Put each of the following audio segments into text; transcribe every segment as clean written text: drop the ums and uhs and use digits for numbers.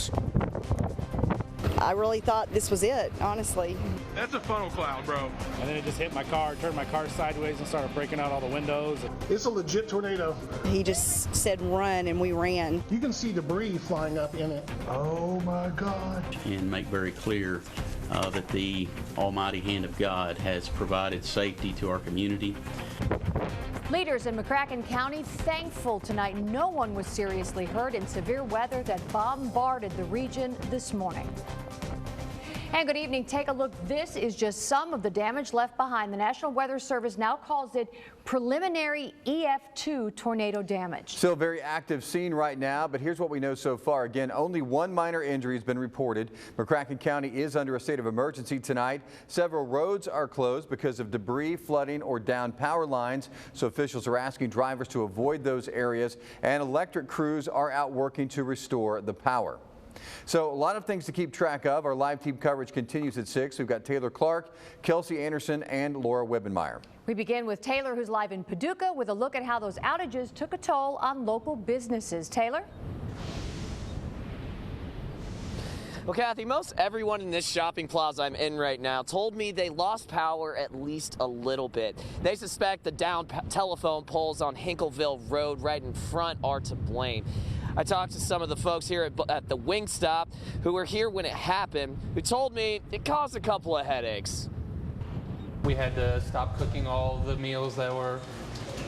house. I really thought this was it, honestly. That's a funnel cloud, bro. And then it just hit my car, turned my car sideways and started breaking out all the windows. It's a legit tornado. He just said run and we ran. You can see debris flying up in it. Oh my God. And make very clear that the almighty hand of God has provided safety to our community. Leaders in McCracken County thankful tonight no one was seriously hurt in severe weather that bombarded the region this morning. And good evening. Take a look. This is just some of the damage left behind. The National Weather Service now calls it preliminary EF2 tornado damage. Still a very active scene right now, but here's what we know so far. Again, only one minor injury has been reported. McCracken County is under a state of emergency tonight. Several roads are closed because of debris, flooding, or down power lines. So officials are asking drivers to avoid those areas, and electric crews are out working to restore the power. So a lot of things to keep track of. Our live team coverage continues at 6. We've got Taylor Clark, Kelsey Anderson, and Laura Wibbenmeyer. We begin with Taylor, who's live in Paducah, with a look at how those outages took a toll on local businesses. Taylor? Well, Kathy, most everyone in this shopping plaza I'm in right now told me they lost power at least a little bit. They suspect the down telephone poles on Hinkleville Road right in front are to blame. I talked to some of the folks here at the Wingstop who were here when it happened, who told me it caused a couple of headaches. We had to stop cooking all the meals that were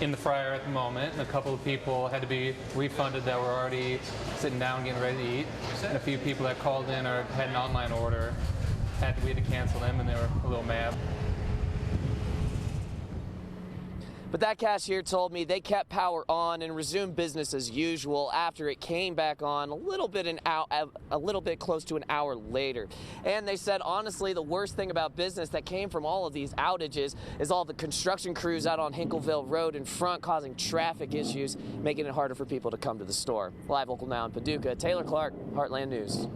in the fryer at the moment, and a couple of people had to be refunded that were already sitting down getting ready to eat, and a few people that called in or had an online order we had to cancel them, and they were a little mad. But that cashier told me they kept power on and resumed business as usual after it came back on a little bit close to an hour later. And they said, honestly, the worst thing about business that came from all of these outages is all the construction crews out on Hinkleville Road in front causing traffic issues, making it harder for people to come to the store. Live local now in Paducah, Taylor Clark, Heartland News.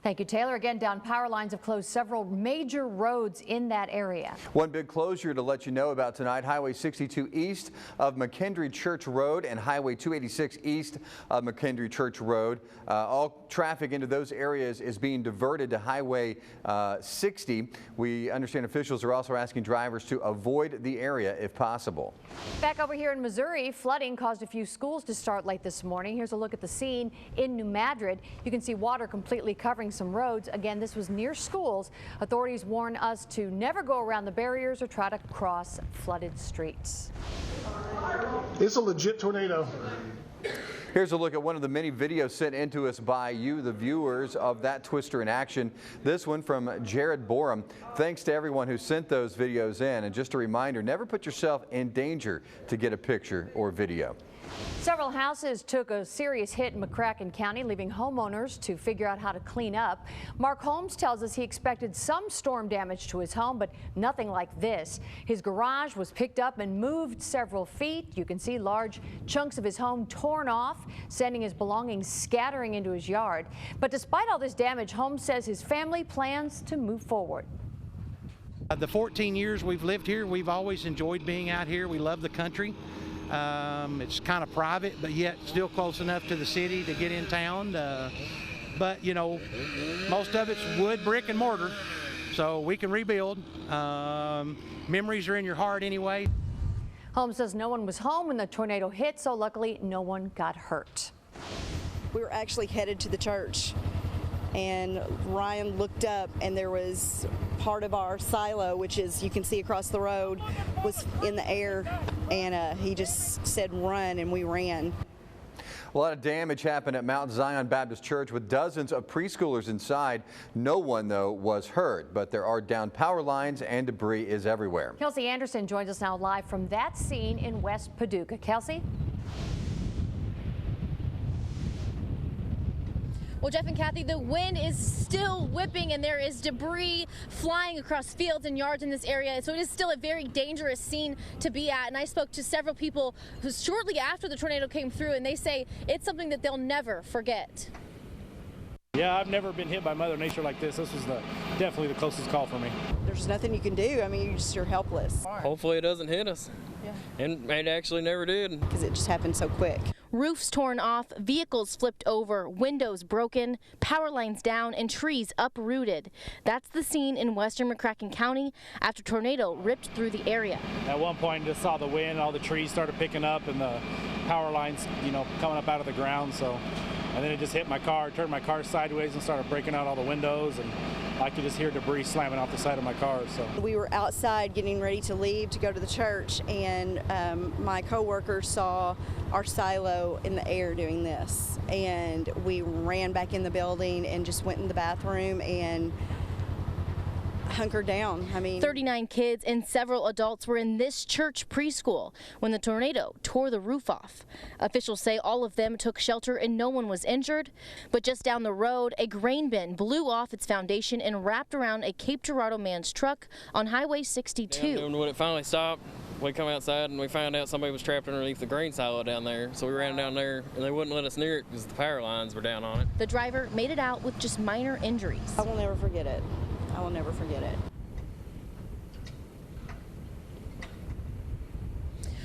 Thank you, Taylor. Again, down power lines have closed several major roads in that area. One big closure to let you know about tonight, Highway 62 east of McKendree Church Road and Highway 286 east of McKendree Church Road. All traffic into those areas is being diverted to Highway 60. We understand officials are also asking drivers to avoid the area if possible. Back over here in Missouri, flooding caused a few schools to start late this morning. Here's a look at the scene in New Madrid. You can see water completely covering some roads. Again, this was near schools. Authorities warn us to never go around the barriers or try to cross flooded streets. It's a legit tornado. Here's a look at one of the many videos sent in to us by you, the viewers, of that twister in action. This one from Jared Borum. Thanks to everyone who sent those videos in. And just a reminder, never put yourself in danger to get a picture or video. Several houses took a serious hit in McCracken County, leaving homeowners to figure out how to clean up. Mark Holmes tells us he expected some storm damage to his home, but nothing like this. His garage was picked up and moved several feet. You can see large chunks of his home torn off, sending his belongings scattering into his yard. But despite all this damage, Holmes says his family plans to move forward. The 14 years we've lived here, we've always enjoyed being out here. We love the country. It's kind of private, but yet still close enough to the city to get in town. But, you know, most of it's wood, brick, and mortar, so we can rebuild. Memories are in your heart anyway. Holmes says no one was home when the tornado hit, so luckily no one got hurt. We were actually headed to the church, and Ryan looked up, and there was part of our silo, which is, you can see across the road, was in the air, and he just said run, and we ran. A lot of damage happened at Mount Zion Baptist Church with dozens of preschoolers inside. No one, though, was hurt, but there are down power lines and debris is everywhere. Kelsey Anderson joins us now live from that scene in West Paducah. Kelsey? Well, Jeff and Kathy, the wind is still whipping and there is debris flying across fields and yards in this area. So it is still a very dangerous scene to be at. And I spoke to several people who shortly after the tornado came through, and they say it's something that they'll never forget. Yeah, I've never been hit by Mother Nature like this. This was definitely the closest call for me. There's nothing you can do. I mean, you're helpless. Hopefully it doesn't hit us. Yeah. And it actually never did. Because it just happened so quick. Roofs torn off, vehicles flipped over, windows broken, power lines down, and trees uprooted. That's the scene in western McCracken County after a tornado ripped through the area. At one point, just saw the wind, all the trees started picking up, and the power lines, coming up out of the ground. And then it just hit my car, turned my car sideways, and started breaking out all the windows, and I could just hear debris slamming off the side of my car. So we were outside getting ready to leave to go to the church, and my coworker saw our silo in the air doing this, and we ran back in the building and just went in the bathroom and hunkered down. 39 kids and several adults were in this church preschool when the tornado tore the roof off. Officials say all of them took shelter and no one was injured. But just down the road, a grain bin blew off its foundation and wrapped around a Cape Girardeau man's truck on Highway 62. And when it finally stopped, we come outside and we found out somebody was trapped underneath the grain silo down there. So we ran down there and they wouldn't let us near it because the power lines were down on it. The driver made it out with just minor injuries. I will never forget it. I will never forget it.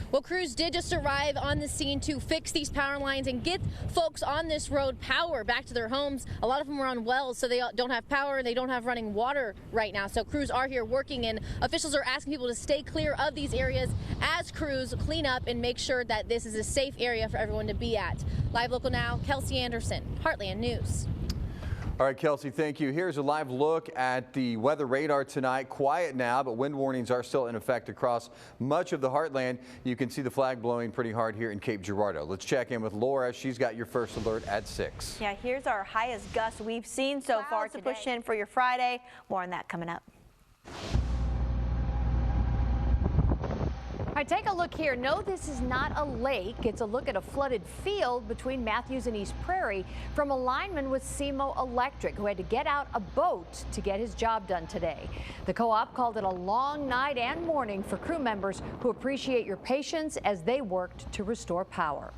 Well, crews did just arrive on the scene to fix these power lines and get folks on this road power back to their homes. A lot of them are on wells, so they don't have power and they don't have running water right now. So crews are here working, and officials are asking people to stay clear of these areas as crews clean up and make sure that this is a safe area for everyone to be at. Live Local Now, Kelsey Anderson, Heartland News. All right, Kelsey, thank you. Here's a live look at the weather radar tonight. Quiet now, but wind warnings are still in effect across much of the heartland. You can see the flag blowing pretty hard here in Cape Girardeau. Let's check in with Laura. She's got your first alert at 6. Yeah, here's our highest gust we've seen so far to push in for your Friday. More on that coming up. All right, take a look here. No, this is not a lake. It's a look at a flooded field between Matthews and East Prairie from a lineman with SEMO Electric who had to get out a boat to get his job done today. The co-op called it a long night and morning for crew members who appreciate your patience as they worked to restore power.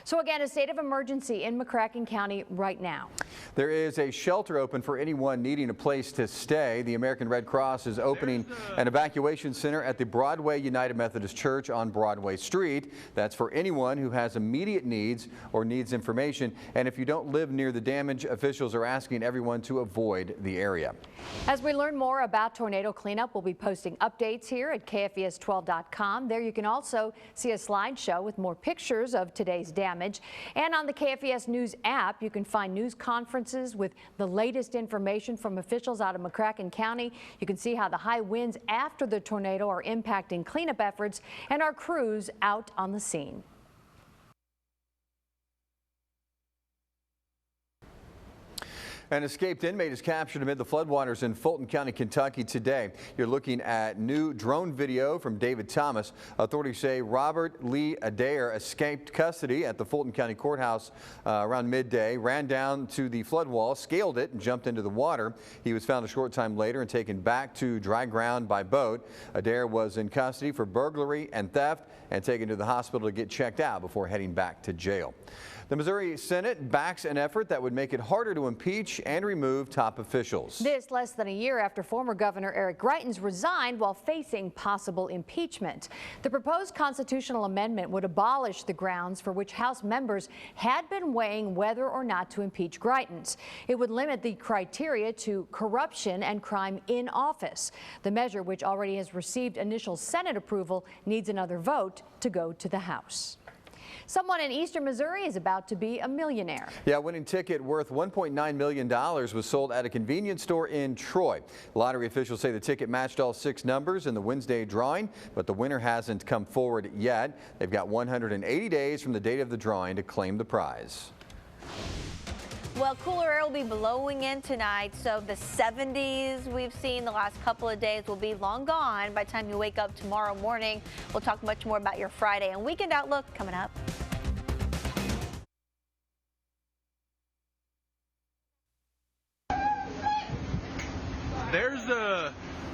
So again, a state of emergency in McCracken County right now. There is a shelter open for anyone needing a place to stay. The American Red Cross is opening an evacuation center at the Broadway United Methodist Church on Broadway Street. That's for anyone who has immediate needs or needs information. And if you don't live near the damage, officials are asking everyone to avoid the area. As we learn more about tornado cleanup, we'll be posting updates here at KFES12.com. There you can also see a slideshow with more pictures of today's damage. And on the KFES News app, you can find news conferences with the latest information from officials out of McCracken County. You can see how the high winds after the tornado are impacting cleanup efforts and our crews out on the scene. An escaped inmate is captured amid the floodwaters in Fulton County, Kentucky today. You're looking at new drone video from David Thomas. Authorities say Robert Lee Adair escaped custody at the Fulton County Courthouse around midday, ran down to the flood wall, scaled it, and jumped into the water. He was found a short time later and taken back to dry ground by boat. Adair was in custody for burglary and theft and taken to the hospital to get checked out before heading back to jail. The Missouri Senate backs an effort that would make it harder to impeach and remove top officials. This less than a year after former Governor Eric Greitens resigned while facing possible impeachment. The proposed constitutional amendment would abolish the grounds for which House members had been weighing whether or not to impeach Greitens. It would limit the criteria to corruption and crime in office. The measure, which already has received initial Senate approval, needs another vote to go to the House. Someone in eastern Missouri is about to be a millionaire. Yeah, a winning ticket worth $1.9 million was sold at a convenience store in Troy. Lottery officials say the ticket matched all 6 numbers in the Wednesday drawing, but the winner hasn't come forward yet. They've got 180 days from the date of the drawing to claim the prize. Well, cooler air will be blowing in tonight, so the 70s we've seen the last couple of days will be long gone by the time you wake up tomorrow morning. We'll talk much more about your Friday and weekend outlook coming up.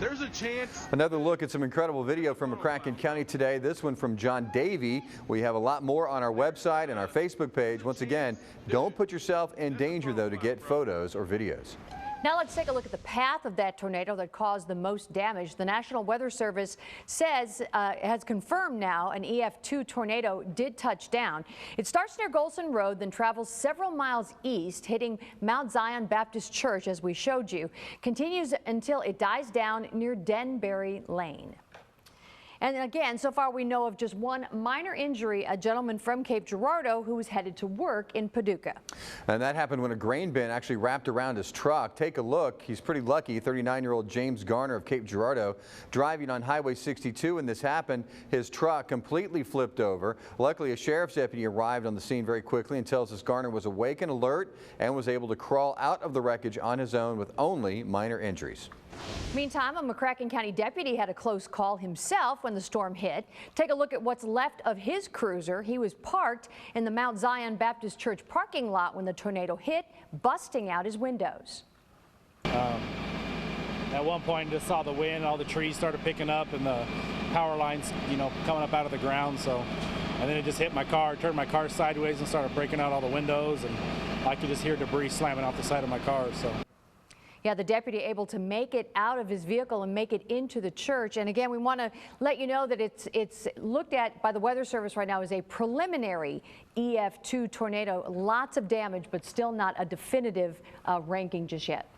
There's a chance. Another look at some incredible video from McCracken County today. This one from John Davey. We have a lot more on our website and our Facebook page. Once again, don't put yourself in danger, though, to get photos or videos. Now let's take a look at the path of that tornado that caused the most damage. The National Weather Service says has confirmed now an EF2 tornado did touch down. It starts near Golson Road, then travels several miles east, hitting Mount Zion Baptist Church, as we showed you. Continues until it dies down near Denbury Lane. And again, so far we know of just one minor injury, a gentleman from Cape Girardeau who was headed to work in Paducah. And that happened when a grain bin actually wrapped around his truck. Take a look. He's pretty lucky. 39-year-old James Garner of Cape Girardeau driving on Highway 62 when this happened. His truck completely flipped over. Luckily, a sheriff's deputy arrived on the scene very quickly and tells us Garner was awake and alert and was able to crawl out of the wreckage on his own with only minor injuries. Meantime, a McCracken County deputy had a close call himself when the storm hit. Take a look at what's left of his cruiser. He was parked in the Mount Zion Baptist Church parking lot when the tornado hit, busting out his windows. At one point, just saw the wind, all the trees started picking up, and the power lines, coming up out of the ground. And then it just hit my car, turned my car sideways, and started breaking out all the windows, and I could just hear debris slamming off the side of my car. Yeah, the deputy able to make it out of his vehicle and make it into the church. And again, we want to let you know that it's looked at by the Weather Service right now as a preliminary EF2 tornado. Lots of damage, but still not a definitive ranking just yet.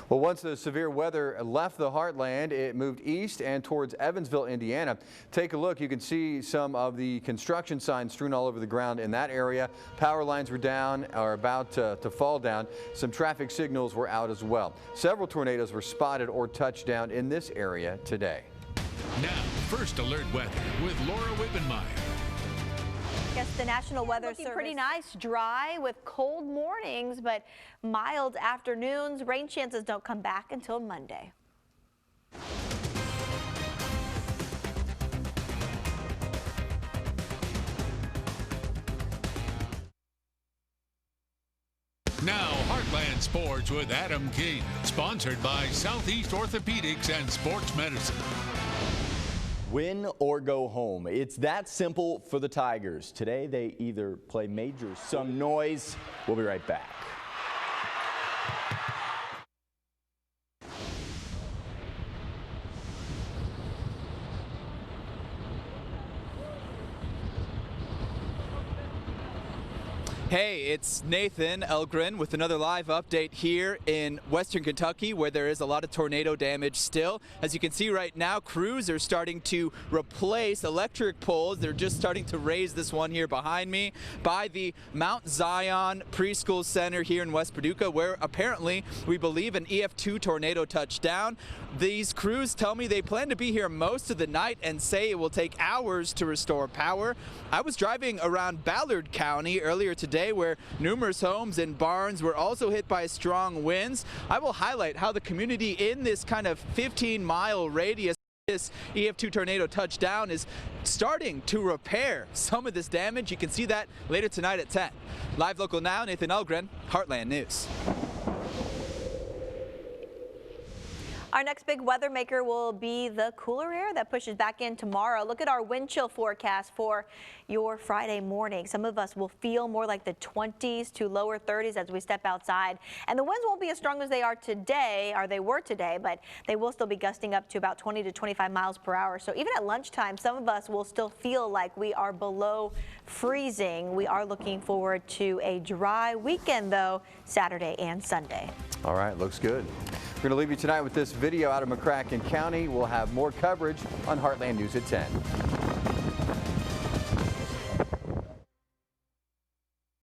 Well, once the severe weather left the heartland, it moved east and towards Evansville, Indiana. Take a look. You can see some of the construction signs strewn all over the ground in that area. Power lines were down or about to fall down. Some traffic signals were out as well. Several tornadoes were spotted or touched down in this area today. Now, First Alert Weather with Laura Wibbenmeyer. Yes, the National Weather Service pretty nice, dry with cold mornings, but mild afternoons. Rain chances don't come back until Monday. Now, Heartland Sports with Adam King, sponsored by Southeast Orthopedics and Sports Medicine. Win or go home. It's that simple for the Tigers. Today they either play major, some noise. We'll be right back. Hey, it's Nathan Elgren with another live update here in Western Kentucky, where there is a lot of tornado damage still. As you can see right now, crews are starting to replace electric poles. They're just starting to raise this one here behind me by the Mount Zion Preschool Center here in West Paducah, where apparently we believe an EF2 tornado touched down. These crews tell me they plan to be here most of the night and say it will take hours to restore power. I was driving around Ballard County earlier today, where numerous homes and barns were also hit by strong winds. I will highlight how the community in this kind of 15-mile radius this EF2 tornado touchdown is starting to repair some of this damage. You can see that later tonight at 10. Live local now, Nathan Elgren, Heartland News. Our next big weather maker will be the cooler air that pushes back in tomorrow. Look at our wind chill forecast for your Friday morning. Some of us will feel more like the 20s to lower 30s as we step outside. And the winds won't be as strong as they are today, or they were today, but they will still be gusting up to about 20 to 25 miles per hour. So even at lunchtime, some of us will still feel like we are below freezing. We are looking forward to a dry weekend, though, Saturday and Sunday. All right, looks good. We're going to leave you tonight with this video out of McCracken County. We'll have more coverage on Heartland News at 10.